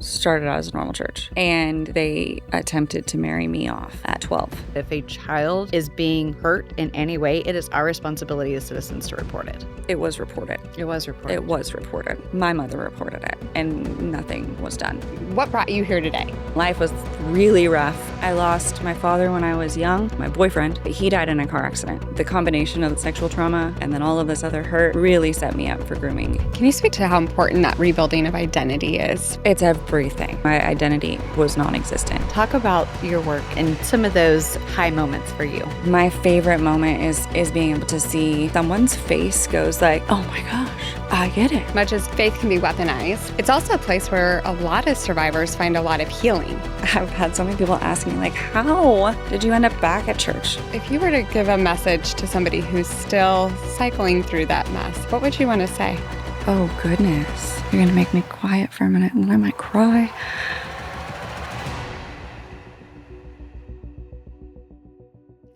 started out as a normal church, and they attempted to marry me off at 12. If a child is being hurt in any way, it is our responsibility as citizens to report it. It was reported. It was reported. It was reported. My mother reported it, and nothing was done. What brought you here today? Life was really rough. I lost my father when I was young, my boyfriend. He died in a car accident. The combination of the sexual trauma and then all of this other hurt really set me up for grooming. Can you speak to how important that rebuilding of identity is? It's everything. My identity was non-existent. Talk about your work and some of those high moments for you. My favorite moment is being able to see someone's face goes like, oh my gosh, I get it. Much as faith can be weaponized, it's also a place where a lot of survivors find a lot of healing. I've had so many people ask me, like, how did you end up back at church? If you were to give a message to somebody who's still cycling through that mess, what would you want to say? Oh, goodness. You're going to make me quiet for a minute and I might cry.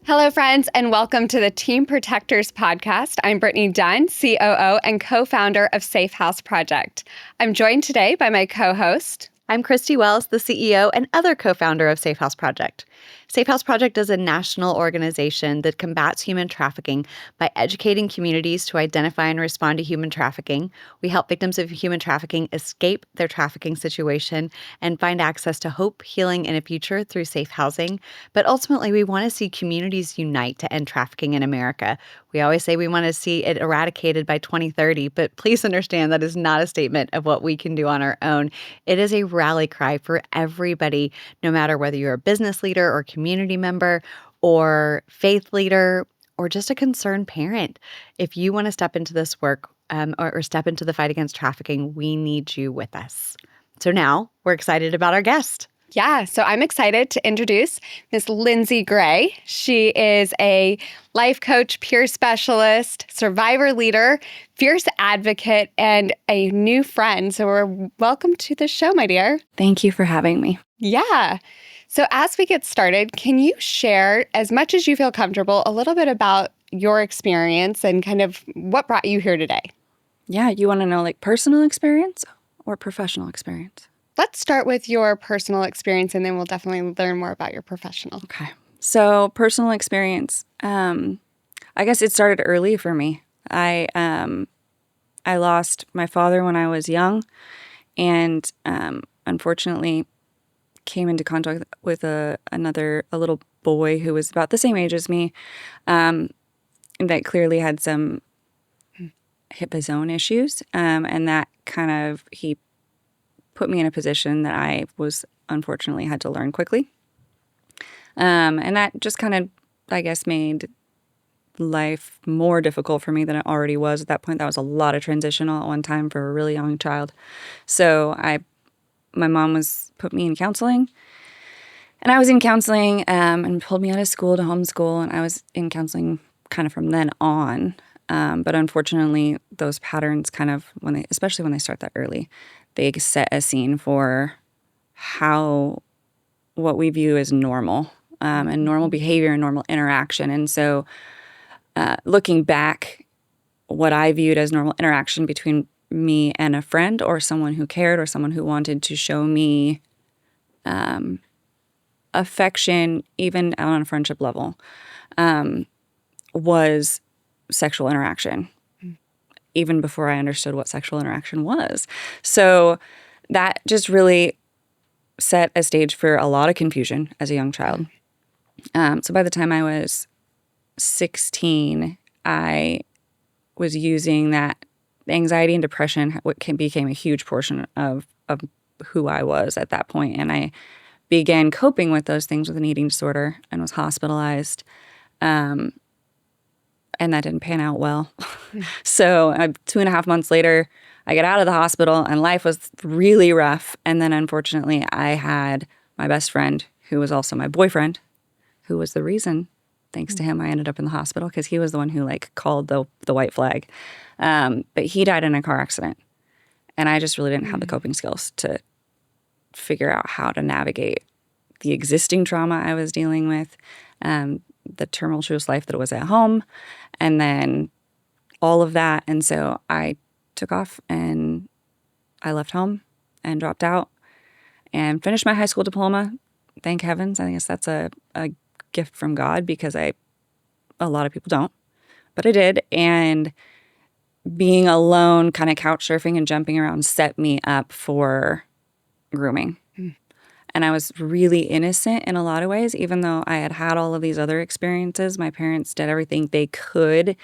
Hello, friends, and welcome to the Team Protectors podcast. I'm Brittany Dunn, COO and co-founder of Safe House Project. I'm joined today by my co-host. I'm Christy Wells, the CEO and other co-founder of Safe House Project. Safe House Project is a national organization that combats human trafficking by educating communities to identify and respond to human trafficking. We help victims of human trafficking escape their trafficking situation and find access to hope, healing, and a future through safe housing. But ultimately, we want to see communities unite to end trafficking in America. We always say we want to see it eradicated by 2030, but please understand that is not a statement of what we can do on our own. It is a rally cry for everybody, no matter whether you're a business leader or community member or faith leader or just a concerned parent. If you want to step into this work or step into the fight against trafficking, we need you with us. So now we're excited about our guest. Yeah, so I'm excited to introduce Ms. Lindsey Gray. She is a life coach, peer specialist, survivor leader, fierce advocate, and a new friend. So we're welcome to the show, my dear. Thank you for having me. Yeah. So as we get started, can you share, as much as you feel comfortable, a little bit about your experience and kind of what brought you here today? Yeah, you want to know like personal experience or professional experience? Let's start with your personal experience, and then we'll definitely learn more about your professional. Okay. So personal experience, I guess it started early for me. I lost my father when I was young, and unfortunately came into contact with a little boy who was about the same age as me, that clearly had some of his own issues, and that kind of he put me in a position that I was unfortunately had to learn quickly. And that just kind of, I guess, made life more difficult for me than it already was. At that point, that was a lot of transition all at one time for a really young child. So my mom put me in counseling, and I was in counseling and pulled me out of school to homeschool, and I was in counseling kind of from then on. But unfortunately, those patterns kind of, especially when they start that early, they set a scene for what we view as normal, and normal behavior and normal interaction. And so looking back, what I viewed as normal interaction between me and a friend or someone who cared or someone who wanted to show me affection, even on a friendship level, was sexual interaction. Even before I understood what sexual interaction was. So that just really set a stage for a lot of confusion as a young child. So by the time I was 16, I was using that anxiety and depression, became a huge portion of who I was at that point. And I began coping with those things with an eating disorder and was hospitalized. And that didn't pan out well. So 2.5 months later, I get out of the hospital and life was really rough. And then unfortunately, I had my best friend, who was also my boyfriend, who was the reason, thanks to him, I ended up in the hospital, because he was the one who called the white flag. But he died in a car accident. And I just really didn't have the coping skills to figure out how to navigate the existing trauma I was dealing with, the tumultuous life that was at home, and then all of that. And so I took off and I left home and dropped out. and finished my high school diploma. Thank heavens. I guess that's a gift from God because a lot of people don't, but I did. And being alone, kind of couch surfing and jumping around set me up for grooming. And I was really innocent in a lot of ways, even though I had had all of these other experiences. My parents did everything they could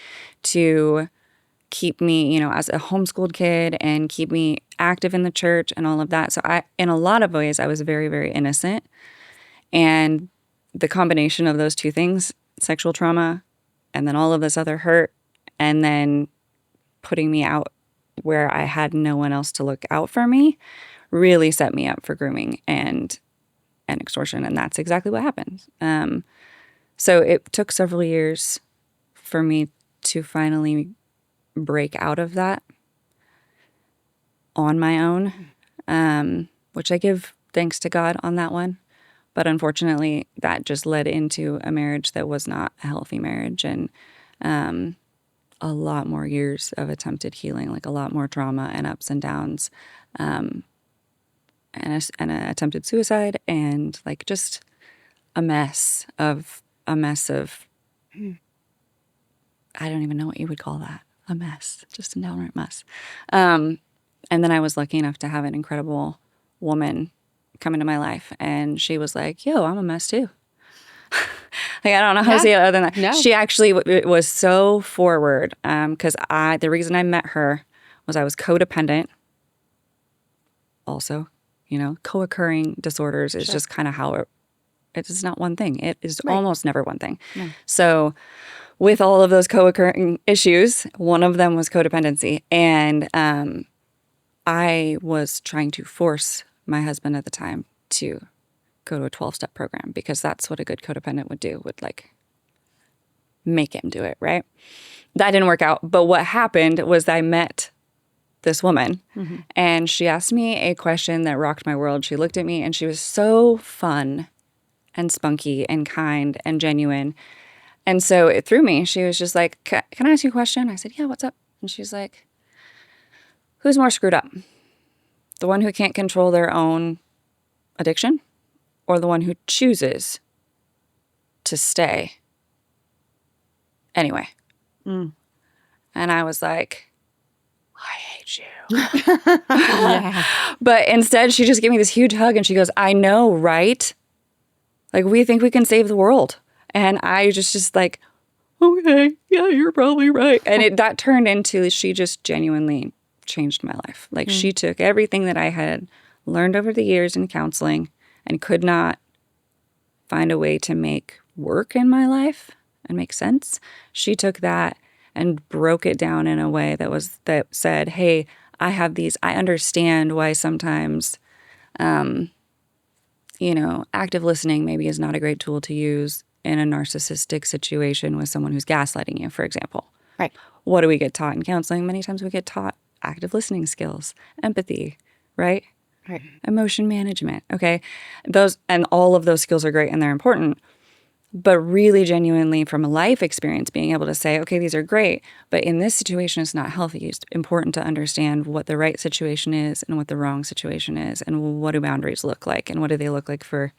to keep me, as a homeschooled kid and keep me active in the church and all of that. So in a lot of ways, I was very, very innocent. And the combination of those two things, sexual trauma and then all of this other hurt, and then putting me out where I had no one else to look out for me, really set me up for grooming and extortion. And that's exactly what happened. So it took several years for me to finally break out of that on my own, which I give thanks to God on that one. But unfortunately, that just led into a marriage that was not a healthy marriage, and a lot more years of attempted healing, like a lot more trauma and ups and downs, and an attempted suicide, and like just a mess of I don't even know what you would call that. A mess, just a downright mess. And then I was lucky enough to have an incredible woman come into my life, and she was like, yo, I'm a mess too. Like, I don't know how to say it other than that. No. She actually was so forward, because the reason I met her was I was codependent. Also, co-occurring disorders is just kind of how it is not one thing. It is almost never one thing. No. So with all of those co-occurring issues, one of them was codependency. And I was trying to force my husband at the time to go to a 12-step program, because that's what a good codependent would like make him do it, right? That didn't work out. But what happened was I met this woman, and she asked me a question that rocked my world. She looked at me, and she was so fun and spunky and kind and genuine. And so it threw me. She was just like, can I ask you a question? I said, yeah, what's up? And she's like, who's more screwed up? The one who can't control their own addiction, or the one who chooses to stay anyway? And I was like, I hate you. Yeah. But instead, she just gave me this huge hug, and she goes, I know, right? Like, we think we can save the world. And I just like, okay, yeah, you're probably right. And that turned into, she just genuinely changed my life. Like, she took everything that I had learned over the years in counseling and could not find a way to make work in my life and make sense. She took that and broke it down in a way that said, hey, I understand why sometimes, active listening maybe is not a great tool to use in a narcissistic situation with someone who's gaslighting you, for example. Right. What do we get taught in counseling? Many times we get taught active listening skills, empathy, right? Right. Emotion management. Okay. All of those skills are great and they're important. But really genuinely, from a life experience, being able to say, okay, these are great, but in this situation, it's not healthy. It's important to understand what the right situation is and what the wrong situation is, and what do boundaries look like, and what do they look like for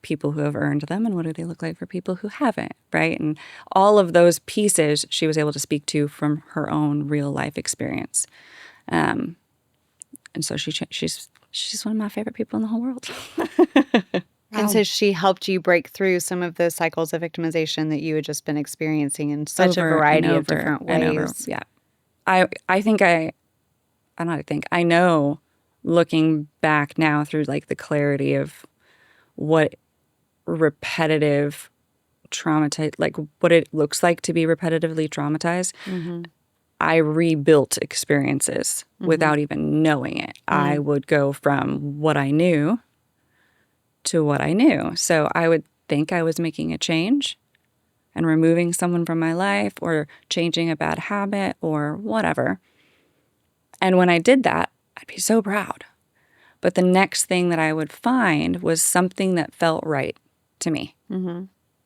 people who have earned them, and what do they look like for people who haven't, right? And all of those pieces she was able to speak to from her own real life experience. And so she's one of my favorite people in the whole world. And so she helped you break through some of those cycles of victimization that you had just been experiencing in such a variety of different ways. Yeah. I know, looking back now through like the clarity of what repetitive like what it looks like to be repetitively traumatized. I rebuilt experiences without even knowing it. I would go from what I knew to what I knew. So I would think I was making a change and removing someone from my life or changing a bad habit or whatever. And when I did that, I'd be so proud. But the next thing that I would find was something that felt right to me.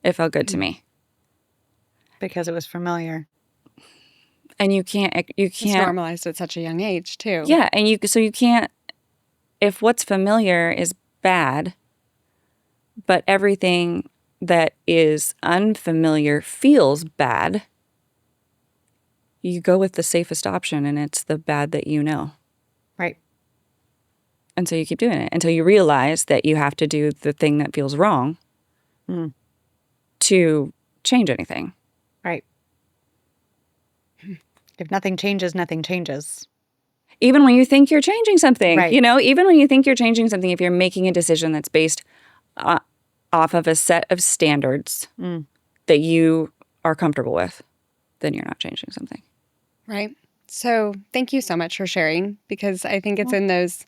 It felt good to me. Because it was familiar. And you can't It's normalized at such a young age too. Yeah, and you can't if what's familiar is bad, but everything that is unfamiliar feels bad, you go with the safest option, and it's the bad that you know. Right. And so you keep doing it until you realize that you have to do the thing that feels wrong to change anything. Right. If nothing changes, nothing changes. Even when you think you're changing something, Right. you know, even when you think you're changing something, if you're making a decision that's based off of a set of standards that you are comfortable with, then you're not changing something. Right. So thank you so much for sharing, because I think it's in those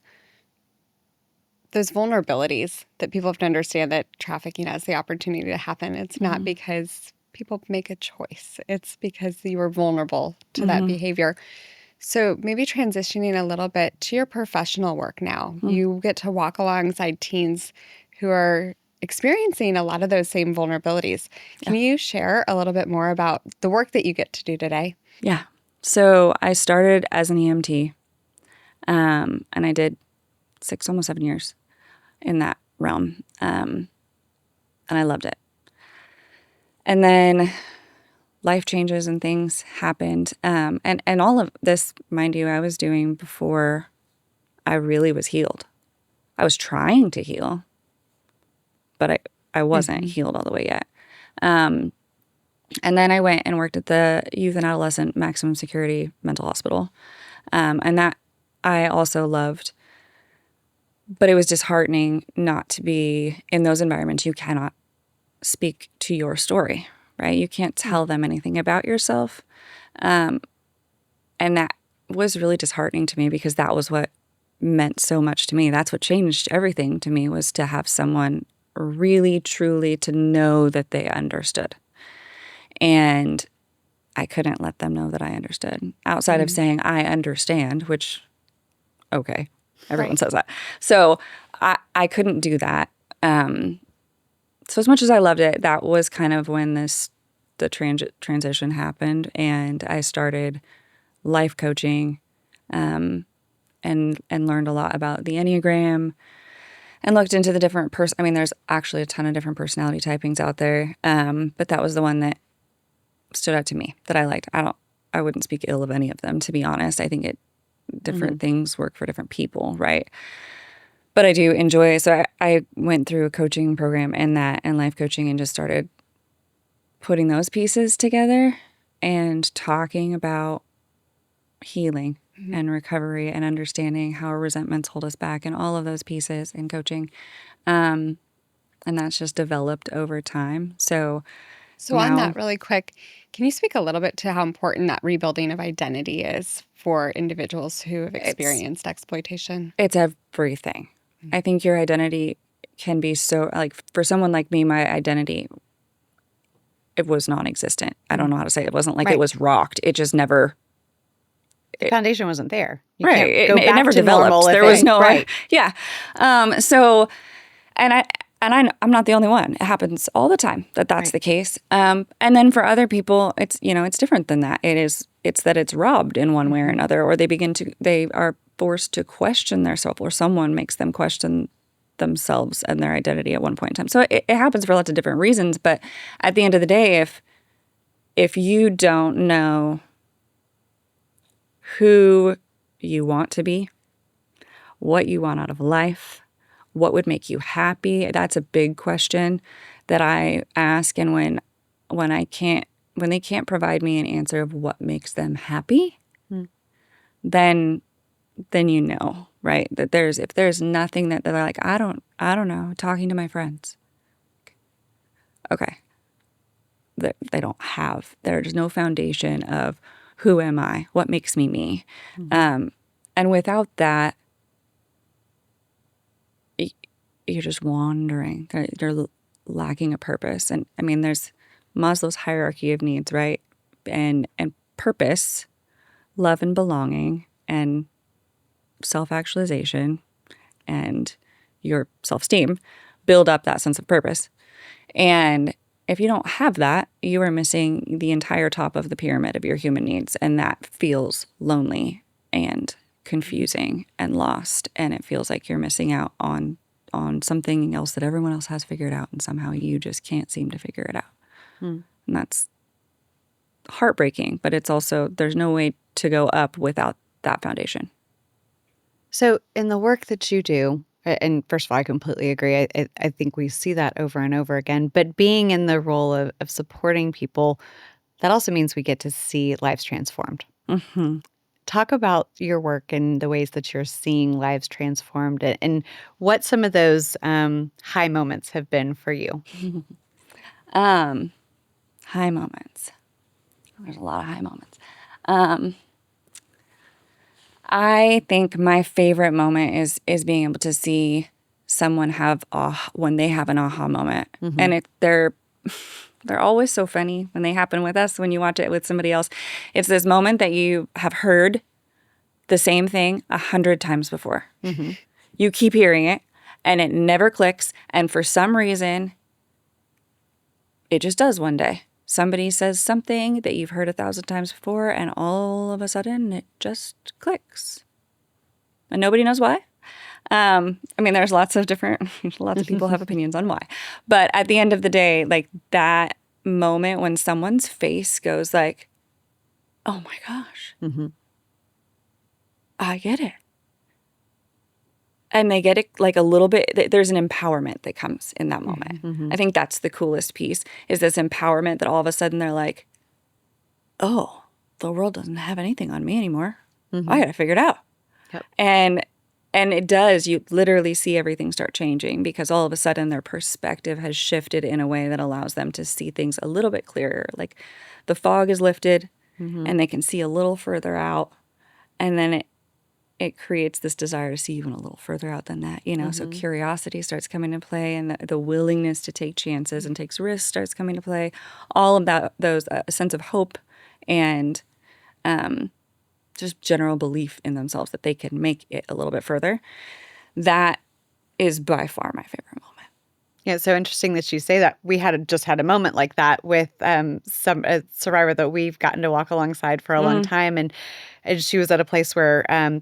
vulnerabilities that people have to understand that trafficking has the opportunity to happen. It's not because people make a choice. It's because you were vulnerable to that behavior. So maybe transitioning a little bit to your professional work now. You get to walk alongside teens who are experiencing a lot of those same vulnerabilities. Can you share a little bit more about the work that you get to do today? Yeah. So I started as an EMT, and I did 6, almost 7 years in that realm, and I loved it. And then life changes and things happened, and all of this, mind you, I was doing before I really was healed. I was trying to heal, but I wasn't healed all the way yet. And then I went and worked at the Youth and Adolescent Maximum Security Mental Hospital. And that I also loved. But it was disheartening not to be in those environments. You cannot speak to your story, right? You can't tell them anything about yourself. And that was really disheartening to me, because that was what meant so much to me. That's what changed everything to me, was to have someone really, truly to know that they understood. And I couldn't let them know that I understood outside of saying I understand, which, okay, everyone says that. So I couldn't do that. So as much as I loved it, that was kind of when the transition happened, and I started life coaching, and learned a lot about the Enneagram, and looked into the different I mean, there's actually a ton of different personality typings out there, but that was the one that stood out to me, that I liked. I wouldn't speak ill of any of them, to be honest. I think different things work for different people, right? But I do enjoy. So I went through a coaching program and life coaching, and just started putting those pieces together and talking about healing and recovery and understanding how resentments hold us back, and all of those pieces in coaching. And that's just developed over time. So On now, that really quick, can you speak a little bit to how important that rebuilding of identity is for individuals who have experienced exploitation? it's everything. I think your identity can be so, like, for someone like me, my identity, it was non-existent. I don't know how to say it. It wasn't like it was rocked. It just never. The foundation wasn't there. You Right. can't go It back never to normal developed. if There was no. Right. Yeah. So, I'm not the only one. It happens all the time that's the case. And then for other people, it's different than that. It's that it's robbed in one way or another, or they are forced to question themselves, or someone makes them question themselves and their identity at one point in time. So it happens for lots of different reasons. But at the end of the day, if you don't know who you want to be, what you want out of life, what would make you happy, that's a big question that I ask. And when they can't provide me an answer of what makes them happy, then you know, right? That if there's nothing that they're like, I don't know, talking to my friends. Okay. There's no foundation of who am I? What makes me me? And without that, you're just wandering. They're lacking a purpose. And I mean, there's Maslow's hierarchy of needs, right? And purpose, love and belonging, and self-actualization, and your self-esteem build up that sense of purpose. And if you don't have that, you are missing the entire top of the pyramid of your human needs, and that feels lonely and confusing and lost, and it feels like you're missing out on something else that everyone else has figured out, and somehow you just can't seem to figure it out. And that's heartbreaking, but it's also, there's no way to go up without that foundation. So in the work that you do, and first of all, I completely agree. I think we see that over and over again. But being in the role of supporting people, that also means we get to see lives transformed. Mm-hmm. Talk about your work and the ways that you're seeing lives transformed and what some of those high moments have been for you. High moments. There's a lot of high moments. I think my favorite moment is being able to see someone have when they have an aha moment, and they're always so funny when they happen with us. When you watch it with somebody else, it's this moment that you have heard the same thing 100 times before. You keep hearing it, and it never clicks. And for some reason, it just does one day. Somebody says something that you've heard 1,000 times before, and all of a sudden it just clicks. And nobody knows why. I mean, there's lots of people have opinions on why. But at the end of the day, like that moment when someone's face goes like, oh my gosh, I get it. And they get it like a little bit, there's an empowerment that comes in that moment. I think that's the coolest piece, is this empowerment that all of a sudden they're like, oh, the world doesn't have anything on me anymore. I got to figure it out. Yep. And it does, you literally see everything start changing because all of a sudden their perspective has shifted in a way that allows them to see things a little bit clearer. Like the fog is lifted and they can see a little further out, and then it creates this desire to see even a little further out than that, you know? So curiosity starts coming into play, and the willingness to take chances and takes risks starts coming to play. All of that, those a sense of hope and just general belief in themselves that they can make it a little bit further. That is by far my favorite moment. Yeah, it's so interesting that you say that. We just had a moment like that with a survivor that we've gotten to walk alongside for a long time, and she was at a place where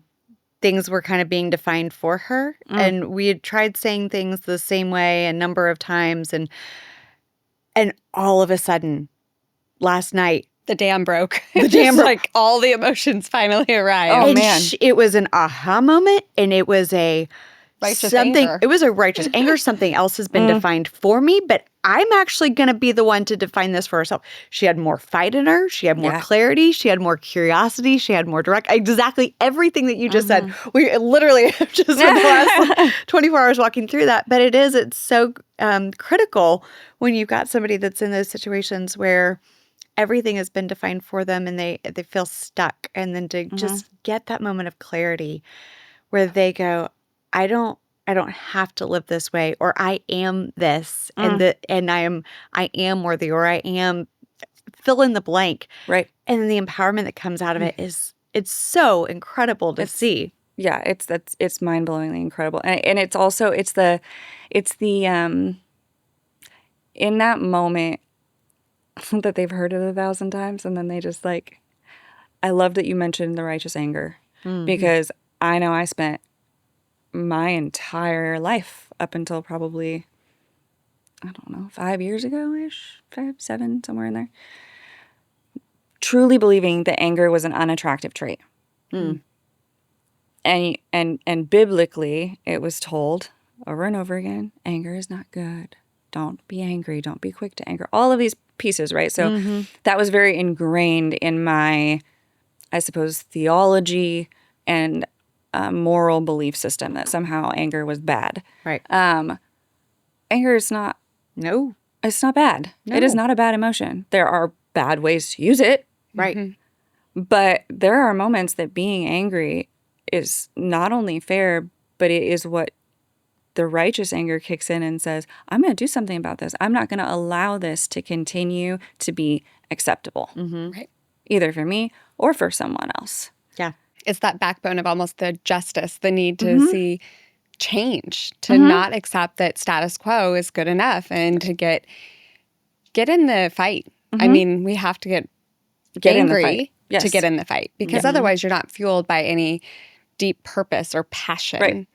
things were kind of being defined for her. And we had tried saying things the same way a number of times. And all of a sudden, last night, The dam broke. The dam broke. Like all the emotions finally arrived. Oh, and man. It was an aha moment, and it was a Righteous something. anger. It was a righteous anger. Something else has been defined for me, but I'm actually going to be the one to define this for herself. She had more fight in her. She had more clarity. She had more curiosity. She had more direct. Exactly everything that you just said. We literally have just spent the last 24 hours walking through that. But it's so critical when you've got somebody that's in those situations where everything has been defined for them and they feel stuck. And then to just get that moment of clarity where they go, I don't have to live this way, or I am this, and I am worthy, or I am fill in the blank. Right. And then the empowerment that comes out of it it's so incredible to see. Yeah, it's mind-blowingly incredible. And it's also it's the in that moment that they've heard it 1,000 times, and then they just like, I love that you mentioned the righteous anger, because I know I spent my entire life up until probably, I don't know, 5 years ago-ish, 5, 7, somewhere in there, truly believing that anger was an unattractive trait. And biblically, it was told over and over again, anger is not good. Don't be angry. Don't be quick to anger. All of these pieces, right? So that was very ingrained in my, I suppose, theology and moral belief system, that somehow anger was bad. Right. Anger is not. No. It's not bad. No. It is not a bad emotion. There are bad ways to use it. Right. But there are moments that being angry is not only fair, but it is what the righteous anger kicks in and says, I'm going to do something about this. I'm not going to allow this to continue to be acceptable, Right. either for me or for someone else. Yeah. It's that backbone of almost the justice, the need to see change, to not accept that status quo is good enough, and to get in the fight. I mean, we have to get in the angry fight. Yes. to get in the fight, because otherwise you're not fueled by any deep purpose or passion. Right.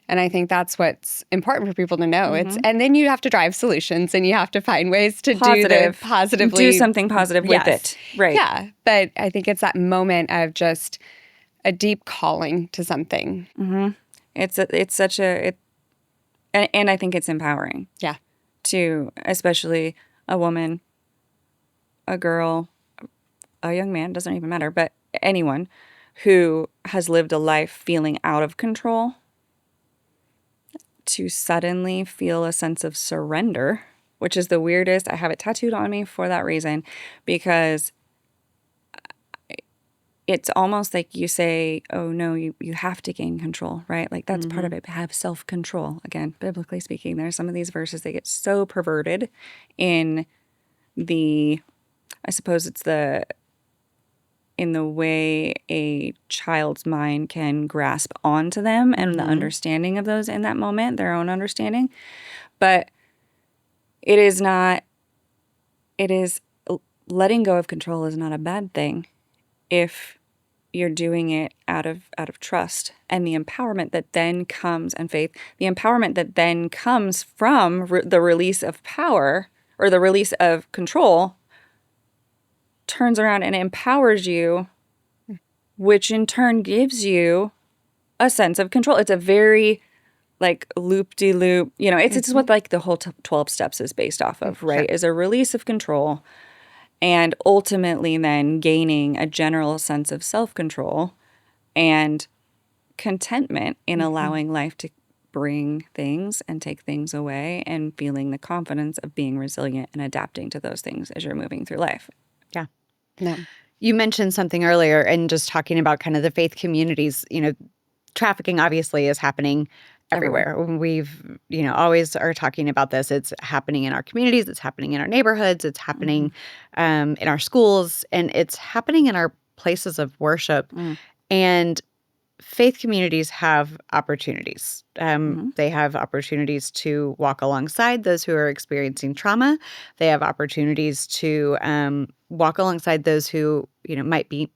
And I think that's what's important for people to know. Mm-hmm. And then you have to drive solutions and you have to find ways to positively do something positive with it. Right. Yeah. But I think it's that moment of just a deep calling to something. Mm-hmm. And I think it's empowering. Yeah. To especially a woman, a girl, a young man, doesn't even matter, but anyone who has lived a life feeling out of control, to suddenly feel a sense of surrender, which is the weirdest. I have it tattooed on me for that reason, because it's almost like you say, oh no, you have to gain control, right? Like that's part of it. Have self-control. Again, biblically speaking, there's some of these verses that get so perverted in I suppose it's in the way a child's mind can grasp onto them and the understanding of those in that moment, their own understanding. But it is letting go of control is not a bad thing if you're doing it out of trust, and the empowerment that then comes, and faith, the empowerment that then comes from the release of power or the release of control turns around and empowers you, which in turn gives you a sense of control. It's a very like loop-de-loop, it's what like the whole 12 steps is based off of, right? Sure. Is a release of control and ultimately then gaining a general sense of self-control and contentment in allowing life to bring things and take things away, and feeling the confidence of being resilient and adapting to those things as you're moving through life. Yeah. No. You mentioned something earlier, and just talking about kind of the faith communities, trafficking obviously is happening everywhere. We've, always are talking about this. It's happening in our communities. It's happening in our neighborhoods. It's happening in our schools, and it's happening in our places of worship. And faith communities have opportunities. They have opportunities to walk alongside those who are experiencing trauma. They have opportunities to walk alongside those who, might be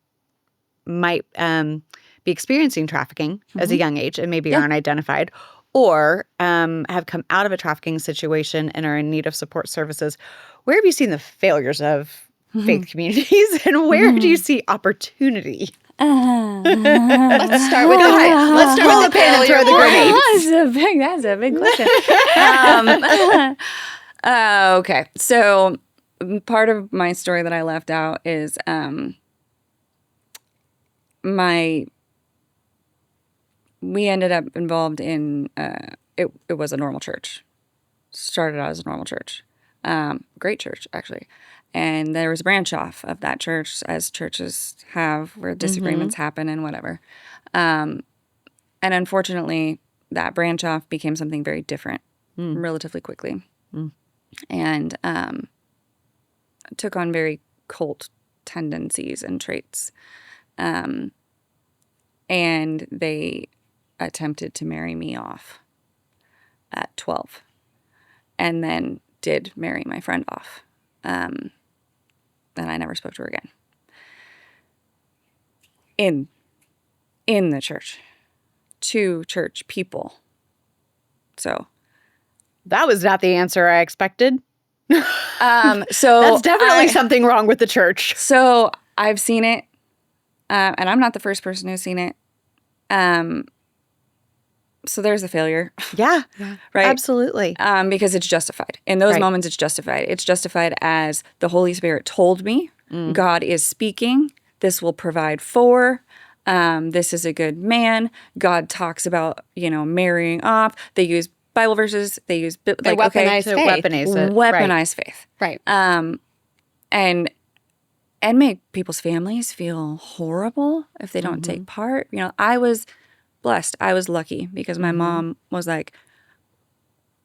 experiencing trafficking as a young age and maybe aren't identified, or have come out of a trafficking situation and are in need of support services. Where have you seen the failures of faith communities, and where do you see opportunity? Let's start with Let's start with the pen and throw the grenades. That's a big question. Okay, so part of my story that I left out is we ended up involved in it was a normal church. Started out as a normal church. Great church, actually. And there was a branch off of that church, as churches have, where disagreements happen and whatever. And unfortunately, that branch off became something very different relatively quickly. And took on very cult tendencies and traits. And they attempted to marry me off at 12, and then did marry my friend off. And I never spoke to her again. In the church, to church people. So that was not the answer I expected. So that's definitely something wrong with the church. So I've seen it, and I'm not the first person who's seen it. So there's a failure. Yeah, right? Absolutely. Because it's justified. In those moments, it's justified. It's justified as the Holy Spirit told me, God is speaking, this will provide for, this is a good man. God talks about, marrying off. They use Bible verses. They use weaponize faith. Weaponize faith. Right. And make people's families feel horrible if they don't take part. I was blessed. I was lucky because my mom was like,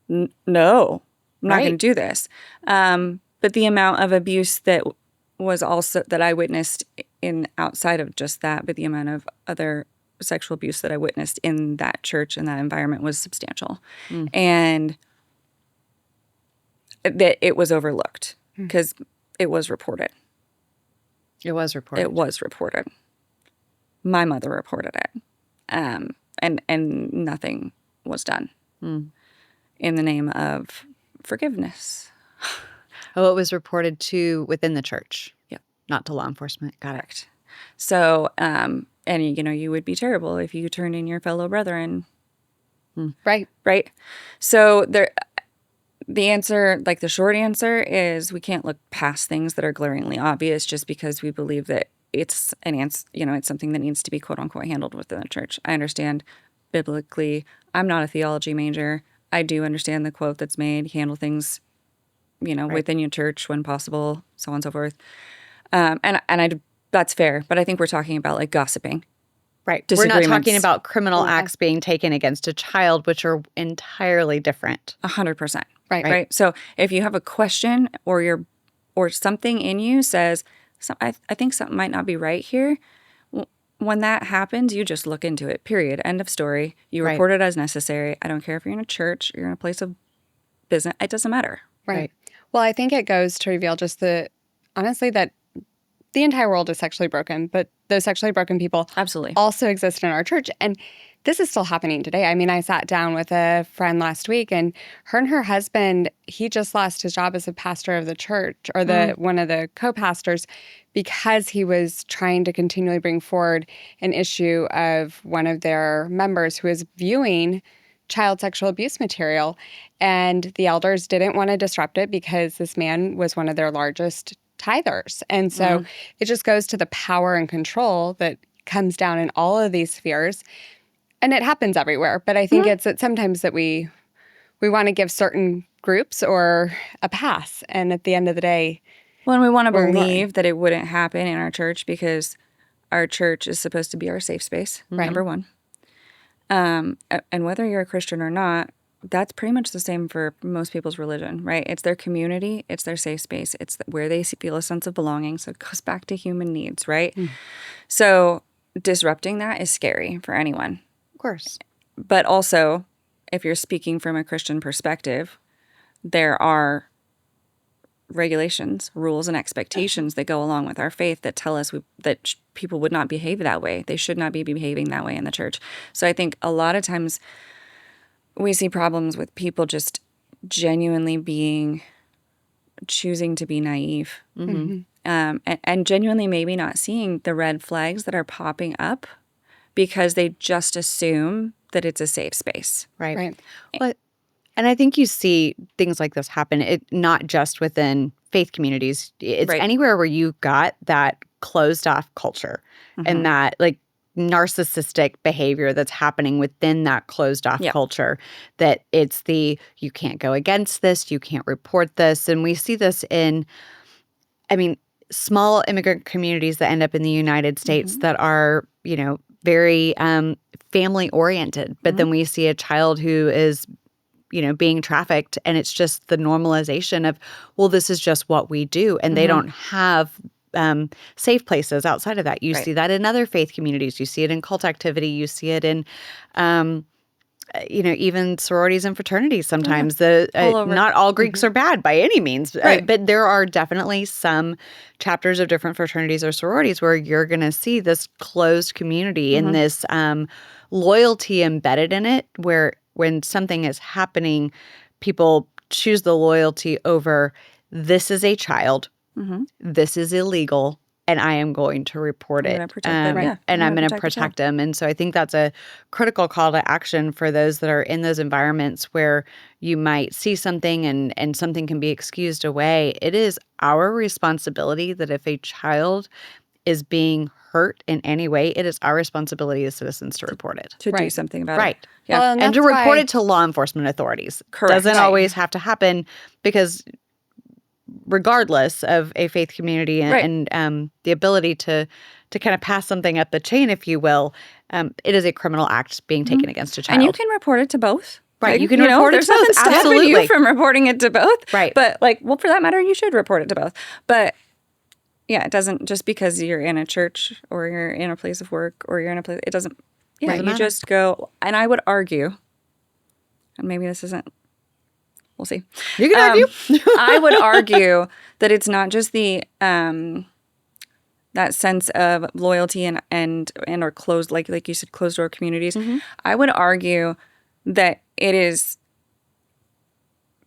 no, I'm not going to do this. But the amount of abuse that was also that I witnessed in outside of just that, but the amount of other sexual abuse that I witnessed in that church and that environment was substantial. And that it was overlooked because it was reported. It was reported. My mother reported it. and nothing was done in the name of forgiveness. Oh, it was reported to within the church. Yep. Not to law enforcement. Got it. Correct. So, and you would be terrible if you turned in your fellow brethren. Right. Right. So the answer, like the short answer is we can't look past things that are glaringly obvious just because we believe that it's it's something that needs to be quote unquote handled within the church. I understand biblically. I'm not a theology major. I do understand the quote that's made, handle things, within your church when possible, so on and so forth. That's fair. But I think we're talking about like gossiping. Right. We're not talking Disagreements. about criminal acts being taken against a child, which are entirely different. 100%. Right. So if you have a question or something in you says, I think something might not be right here. When that happens, you just look into it, period. End of story. You report it as necessary. I don't care if you're in a church, you're in a place of business. It doesn't matter. Right. Well, I think it goes to reveal just honestly, that the entire world is sexually broken, but those sexually broken people Absolutely also exist in our church. And this is still happening today. I mean, I sat down with a friend last week, and her husband, he just lost his job as a pastor of the church, or one of the co-pastors, because he was trying to continually bring forward an issue of one of their members who is viewing child sexual abuse material. And the elders didn't want to disrupt it because this man was one of their largest tithers. And so it just goes to the power and control that comes down in all of these spheres. And it happens everywhere. But I think it's that sometimes that we want to give certain groups or a pass. And at the end of the day, Well, and we want to believe that it wouldn't happen in our church because our church is supposed to be our safe space, number one. And whether you're a Christian or not, that's pretty much the same for most people's religion, right? It's their community. It's their safe space. It's where they feel a sense of belonging. So it goes back to human needs, right? So disrupting that is scary for anyone. Of course. But also, if you're speaking from a Christian perspective, there are regulations, rules, and expectations that go along with our faith that tell us that people would not behave that way. They should not be behaving that way in the church. So I think a lot of times we see problems with people just genuinely choosing to be naive. And genuinely maybe not seeing the red flags that are popping up because they just assume that it's a safe space. Right. Well, and I think you see things like this happen, not just within faith communities. It's anywhere where you've got that closed off culture and that like narcissistic behavior that's happening within that closed off culture, that it's you can't go against this, you can't report this. And we see this in, small immigrant communities that end up in the United States that are, very family oriented. But then we see a child who is being trafficked, and it's just the normalization of, well, this is just what we do. And they don't have safe places outside of that. You see that in other faith communities. You see it in cult activity. You see it in, even sororities and fraternities sometimes. Not all Greeks are bad by any means. But there are definitely some chapters of different fraternities or sororities where you're going to see this closed community and this loyalty embedded in it, where when something is happening, people choose the loyalty over, this is a child, this is illegal, and I am going to report it. I'm going to protect them. And I'm going to protect them. And so I think that's a critical call to action for those that are in those environments where you might see something and something can be excused away. It is our responsibility that if a child is being hurt in any way, it is our responsibility as citizens to report it. To do something about it. Yeah. Well, and to report it to law enforcement authorities. Correct. Doesn't always have to happen, because regardless of a faith community and the ability to kind of pass something up the chain, if you will, it is a criminal act being taken against a child. And you can report it to both. Right. You can report it to both. There's nothing stopping you from reporting it to both. Right. But for that matter, you should report it to both. But yeah, it doesn't, just because you're in a church or you're in a place of work or you're in a place, it doesn't, you just go, and I would argue, and maybe this isn't, we'll see. You can argue. I would argue that it's not just the that sense of loyalty and or closed, like you said, closed door communities. Mm-hmm. I would argue that it is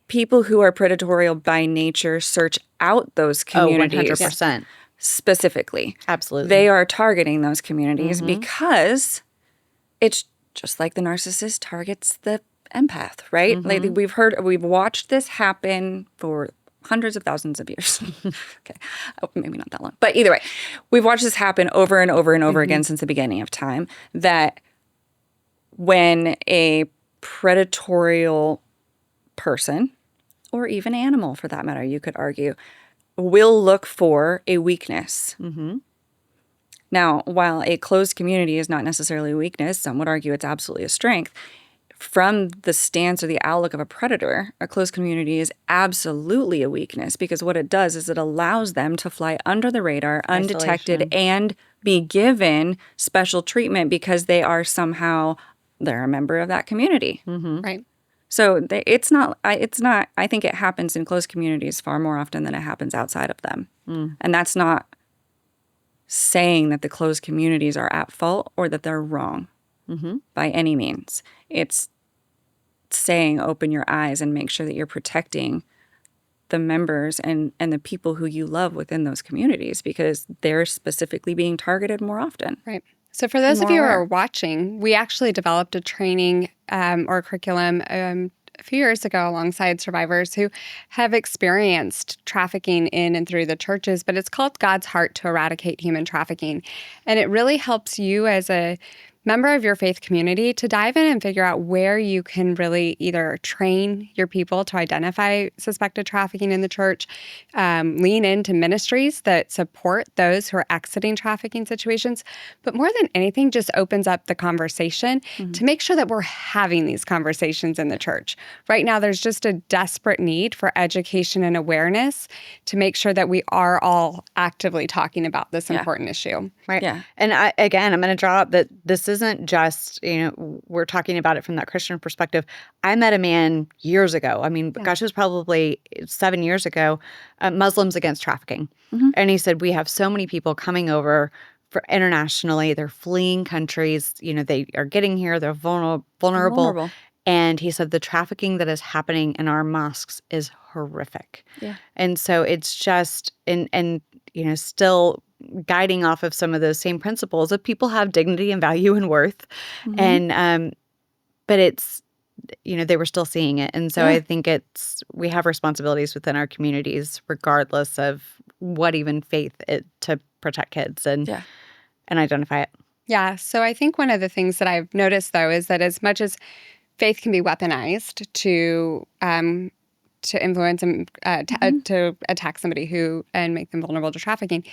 people who are predatorial by nature search out those communities 100%. specifically. Absolutely. They are targeting those communities Mm-hmm. because it's just like the narcissist targets the empath, right? Mm-hmm. Like we've watched this happen for hundreds of thousands of years. Okay. Oh, maybe not that long. But either way, we've watched this happen over and over and over again since the beginning of time, that when a predatorial person, or even animal for that matter, you could argue, will look for a weakness. Mm-hmm. Now, while a closed community is not necessarily a weakness, some would argue it's absolutely a strength. From the stance or the outlook of a predator, a closed community is absolutely a weakness, because what it does is it allows them to fly under the radar, undetected, Isolation. and be given special treatment because they're a member of that community. Mm-hmm. Right. So it's not, I think it happens in closed communities far more often than it happens outside of them. And that's not saying that the closed communities are at fault or that they're wrong by any means. It's saying open your eyes and make sure that you're protecting the members and the people who you love within those communities, because they're specifically being targeted more often. Right. So for those of you who More. are watching, we actually developed a training or curriculum a few years ago alongside survivors who have experienced trafficking in and through the churches, but it's called God's Heart to Eradicate Human Trafficking. And it really helps you as a member of your faith community to dive in and figure out where you can really either train your people to identify suspected trafficking in the church, lean into ministries that support those who are exiting trafficking situations, but more than anything, just opens up the conversation to make sure that we're having these conversations in the church. Right now, there's just a desperate need for education and awareness to make sure that we are all actively talking about this important issue. Right. Yeah. And I'm going to draw up that this isn't just, we're talking about it from that Christian perspective. I met a man years ago. I mean, gosh, it was probably 7 years ago, Muslims Against Trafficking. And he said, we have so many people coming over for internationally. They're fleeing countries. They are getting here. They're vulnerable. And he said the trafficking that is happening in our mosques is horrific. Yeah. And so it's just, and still guiding off of some of those same principles of people have dignity and value and worth. And, but it's, they were still seeing it. And so I think we have responsibilities within our communities, regardless of what even faith to protect kids and identify it. Yeah. So I think one of the things that I've noticed, though, is that as much as faith can be weaponized to influence and to attack somebody and make them vulnerable to trafficking,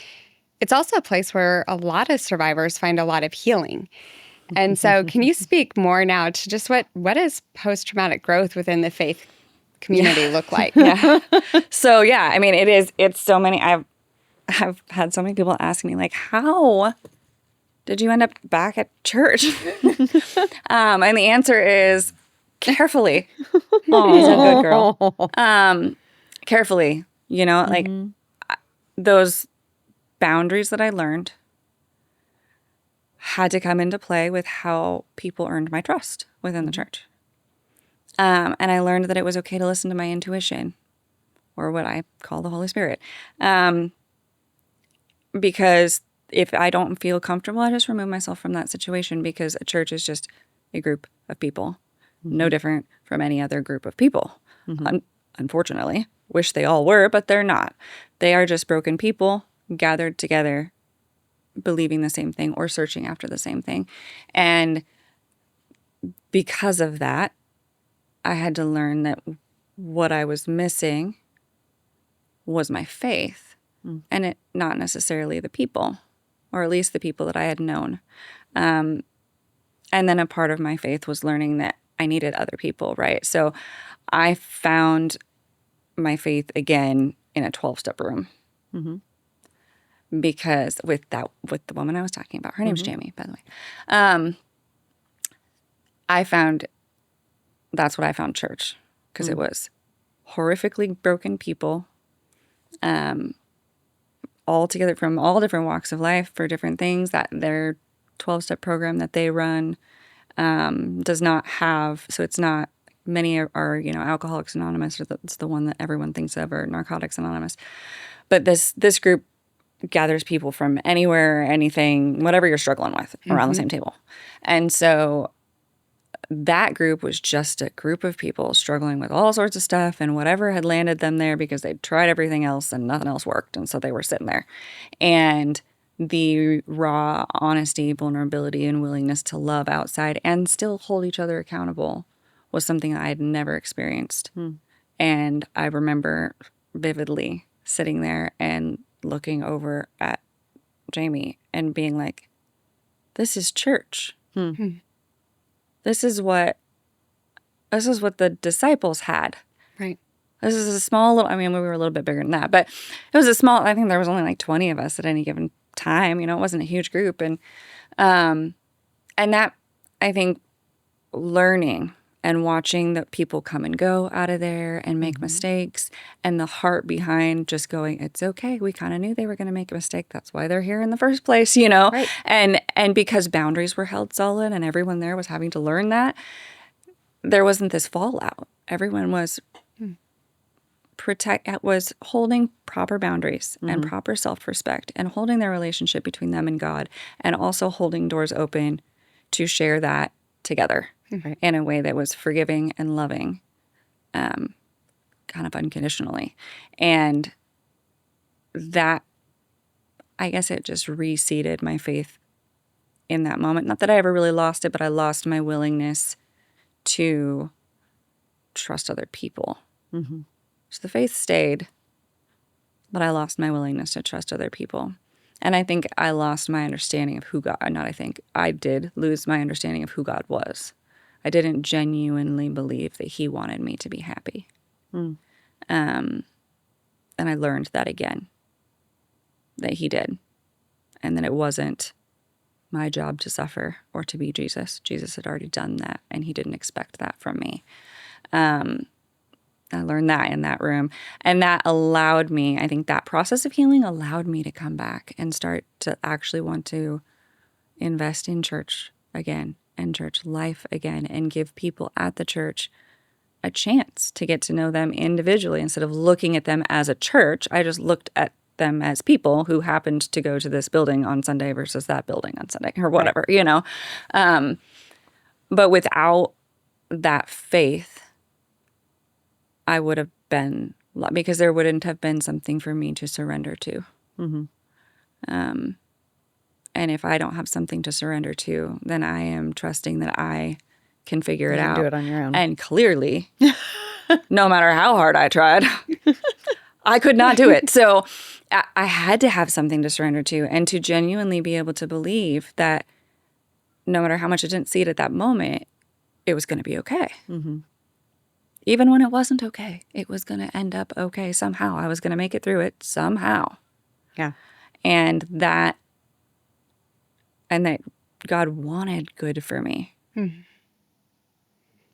it's also a place where a lot of survivors find a lot of healing. And so can you speak more now to just what does post-traumatic growth within the faith community look like? So, I mean, it's so many, I've had so many people ask me, like, how did you end up back at church? And the answer is carefully. Oh, he's a good girl. Carefully, like those boundaries that I learned had to come into play with how people earned my trust within the church. And I learned that it was okay to listen to my intuition, or what I call the Holy Spirit. Because if I don't feel comfortable, I just remove myself from that situation, because a church is just a group of people, no different from any other group of people. Unfortunately, wish they all were, but they're not. They are just broken people gathered together, believing the same thing or searching after the same thing. And because of that, I had to learn that what I was missing was my faith, and it not necessarily the people, or at least the people that I had known. And then a part of my faith was learning that I needed other people, right? So I found my faith again in a 12-step room. Because with the woman I was talking about, her name's Jamie, by the way. That's what I found church, because it was horrifically broken people, all together from all different walks of life for different things. That their 12-step program that they run does not have, so it's not, many are Alcoholics Anonymous, or it's the one that everyone thinks of, or Narcotics Anonymous. But this group gathers people from anywhere, anything, whatever you're struggling with, around the same table. And so that group was just a group of people struggling with all sorts of stuff, and whatever had landed them there because they'd tried everything else and nothing else worked. And so they were sitting there. And the raw honesty, vulnerability, and willingness to love outside and still hold each other accountable was something I had never experienced. And I remember vividly sitting there and looking over at Jamie and being like, this is church. This is what the disciples had. Right. This is a small little, I mean, we were a little bit bigger than that, but it was a small, I think there was only like 20 of us at any given time. It wasn't a huge group. And that, I think, learning and watching the people come and go out of there and make mistakes, and the heart behind just going, it's okay. We kind of knew they were going to make a mistake. That's why they're here in the first place, Right. And because boundaries were held solid and everyone there was having to learn that, there wasn't this fallout. Everyone was was holding proper boundaries and proper self-respect, and holding their relationship between them and God, and also holding doors open to share that together in a way that was forgiving and loving, kind of unconditionally. And that, I guess it just reseeded my faith in that moment. Not that I ever really lost it, but I lost my willingness to trust other people. So the faith stayed, but I lost my willingness to trust other people. And I think I lost my understanding of who God, I did lose my understanding of who God was. I didn't genuinely believe that he wanted me to be happy. And I learned that again, that he did. And that it wasn't my job to suffer or to be Jesus. Jesus had already done that, and he didn't expect that from me. I learned that in that room. And that allowed me, I think that process of healing allowed me to come back and start to actually want to invest in church again and church life again, and give people at the church a chance to get to know them individually. Instead of looking at them as a church, I just looked at them as people who happened to go to this building on Sunday versus that building on Sunday, or whatever, But without that faith, I would have been, because there wouldn't have been something for me to surrender to. And if I don't have something to surrender to, then I am trusting that I can figure it out. Do it on your own. And clearly, no matter how hard I tried, I could not do it. So I had to have something to surrender to, and to genuinely be able to believe that no matter how much I didn't see it at that moment, it was going to be okay. Even when it wasn't okay, it was going to end up okay somehow. I was going to make it through it somehow. Yeah. And that God wanted good for me.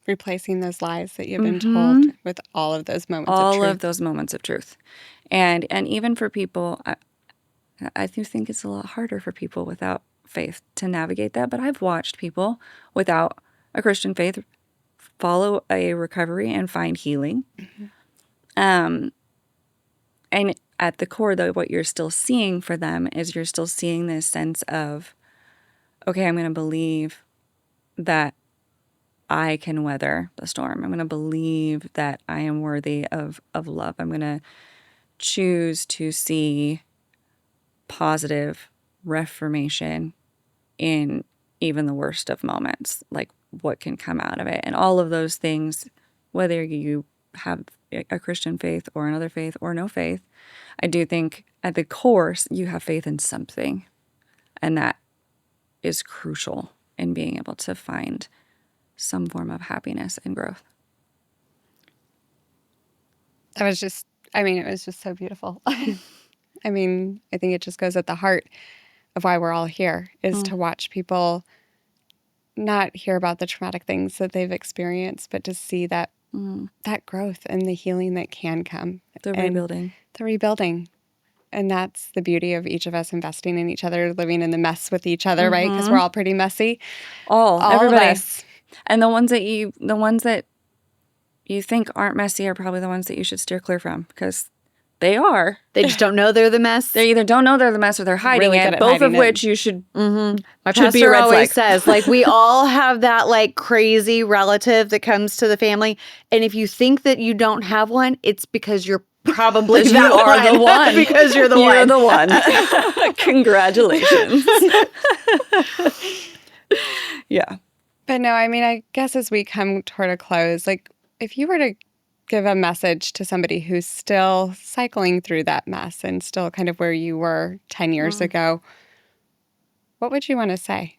Replacing those lies that you've been told with all of those moments of truth. All of those moments of truth. And even for people, I do think it's a lot harder for people without faith to navigate that. But I've watched people without a Christian faith follow a recovery and find healing. And at the core, though, what you're still seeing for them is you're still seeing this sense of, okay, I'm going to believe that I can weather the storm. I'm going to believe that I am worthy of love. I'm going to choose to see positive reformation in even the worst of moments, like what can come out of it. And all of those things, whether you have a Christian faith or another faith or no faith, I do think at the core, you have faith in something. And that is crucial in being able to find some form of happiness and growth. It was just so beautiful. I mean, I think it just goes at the heart of why we're all here, is to watch people not hear about the traumatic things that they've experienced, but to see that that growth and the healing that can come. The rebuilding. The rebuilding. And that's the beauty of each of us investing in each other, living in the mess with each other, right? Because we're all pretty messy. All Everybody. of us. And the ones that you think aren't messy are probably the ones that you should steer clear from, because they are. They just don't know they're the mess. They either don't know they're the mess or they're hiding Really good it, at both hiding of it. which you should My should be a pastor red always flag. says, like, we all have that like crazy relative that comes to the family. And if you think that you don't have one, it's because you're probably You that are the one. because you're the You're one. the one. Congratulations. Yeah. But no, I mean, I guess as we come toward a close, like if you were to give a message to somebody who's still cycling through that mess and still kind of where you were 10 years ago, what would you want to say?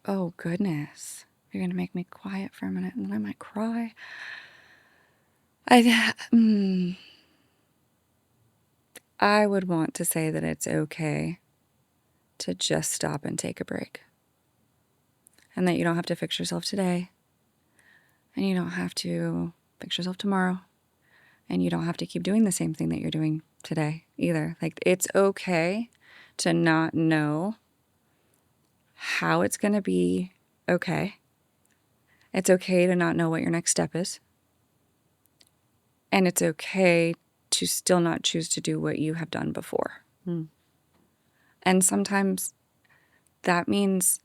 Oh, goodness. You're going to make me quiet for a minute and then I might cry. I would want to say that it's okay to just stop and take a break. And that you don't have to fix yourself today. And you don't have to fix yourself tomorrow. And you don't have to keep doing the same thing that you're doing today either. Like, it's okay to not know how it's going to be okay. It's okay to not know what your next step is. And it's okay to still not choose to do what you have done before. And sometimes that means,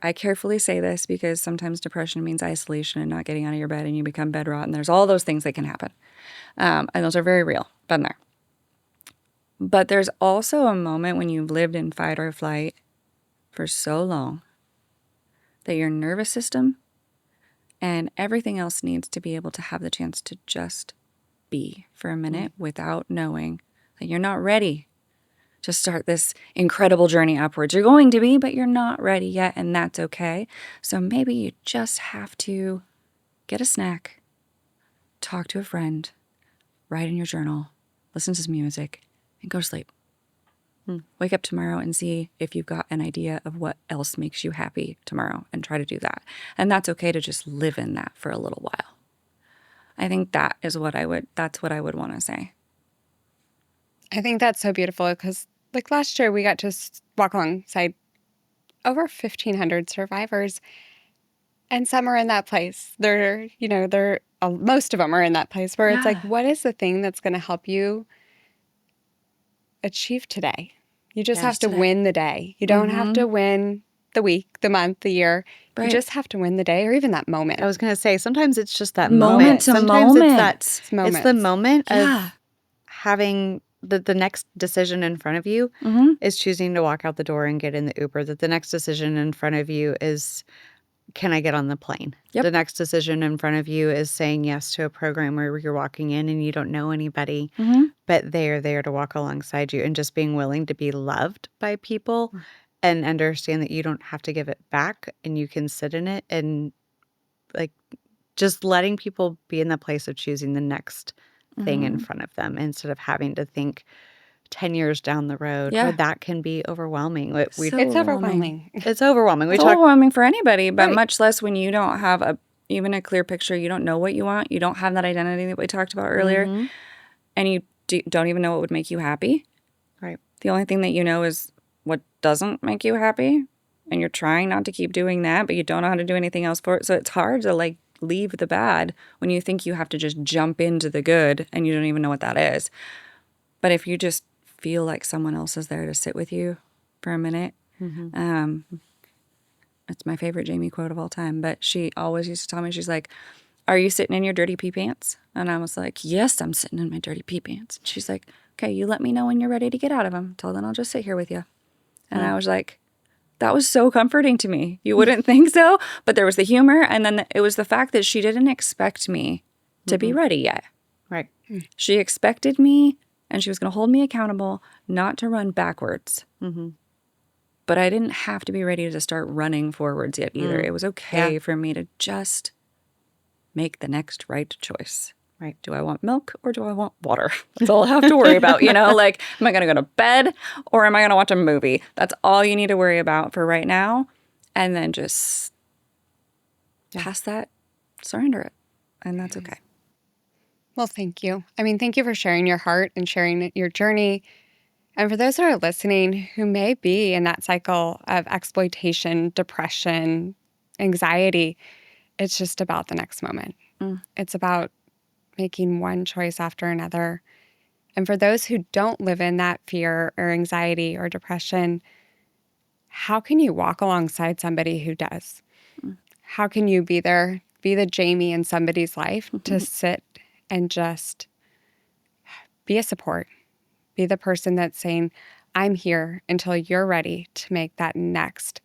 I carefully say this because sometimes depression means isolation and not getting out of your bed and you become bedrot, and there's all those things that can happen. And those are very real. Been there. But there's also a moment when you've lived in fight or flight for so long that your nervous system and everything else needs to be able to have the chance to just be for a minute without knowing that you're not ready to start this incredible journey upwards. You're going to be, but you're not ready yet, and that's okay. So maybe you just have to get a snack, talk to a friend, write in your journal, listen to some music, and go to sleep. Wake up tomorrow and see if you've got an idea of what else makes you happy tomorrow and try to do that. And that's okay to just live in that for a little while. I think that's what I would want to say. I think that's so beautiful because, like last year, we got to walk alongside over 1,500 survivors, and some are in that place. Most of them are in that place where it's like, what is the thing that's going to help you achieve today? You just have to win the day. You don't have to win the week, the month, the year. Right. You just have to win the day or even that moment. I was going to say, sometimes it's just that moment. Sometimes it's it's the moment of having the next decision in front of you is choosing to walk out the door and get in the Uber. That the next decision in front of you is, can I get on the plane? Yep. The next decision in front of you is saying yes to a program where you're walking in and you don't know anybody, but they're there to walk alongside you, and just being willing to be loved by people and understand that you don't have to give it back and you can sit in it, and like just letting people be in the place of choosing the next thing in front of them instead of having to think 10 years down the road where that can be overwhelming. It's overwhelming. It's overwhelming. It's overwhelming for anybody, but much less when you don't have even a clear picture. You don't know what you want. You don't have that identity that we talked about earlier. And you don't even know what would make you happy. Right. The only thing that you know is what doesn't make you happy. And you're trying not to keep doing that, but you don't know how to do anything else for it. So it's hard to leave the bad when you think you have to just jump into the good and you don't even know what that is. But if you just feel like someone else is there to sit with you for a minute. It's my favorite Jamie quote of all time, but she always used to tell me, she's like, are you sitting in your dirty pee pants? And I was like, yes, I'm sitting in my dirty pee pants. She's like, okay, you let me know when you're ready to get out of them. Till then, I'll just sit here with you. And I was like, that was so comforting to me. You wouldn't think so, but there was the humor. And then it was the fact that she didn't expect me to be ready yet. Right. She expected me, and she was going to hold me accountable, not to run backwards. But I didn't have to be ready to start running forwards yet either. It was okay for me to just make the next right choice. Right. Do I want milk or do I want water? That's all I have to worry about. Am I going to go to bed or am I going to watch a movie? That's all you need to worry about for right now. And then just past that, surrender it. And that's okay. Well, thank you. I mean, thank you for sharing your heart and sharing your journey. And for those that are listening who may be in that cycle of exploitation, depression, anxiety, it's just about the next moment. It's about making one choice after another. And for those who don't live in that fear or anxiety or depression, how can you walk alongside somebody who does? How can you be there, be the Jamie in somebody's life to sit and just be a support? Be the person that's saying, I'm here until you're ready to make that next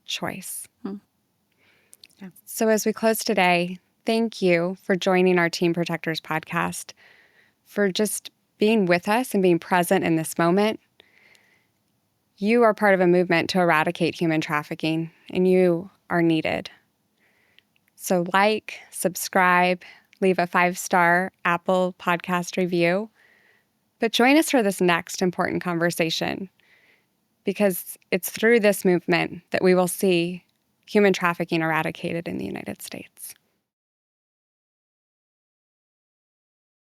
choice. Yeah. So as we close today, thank you for joining our Team Protectors podcast, for just being with us and being present in this moment. You are part of a movement to eradicate human trafficking, and you are needed. So like, subscribe, leave a 5-star Apple podcast review, but join us for this next important conversation, because it's through this movement that we will see human trafficking eradicated in the United States.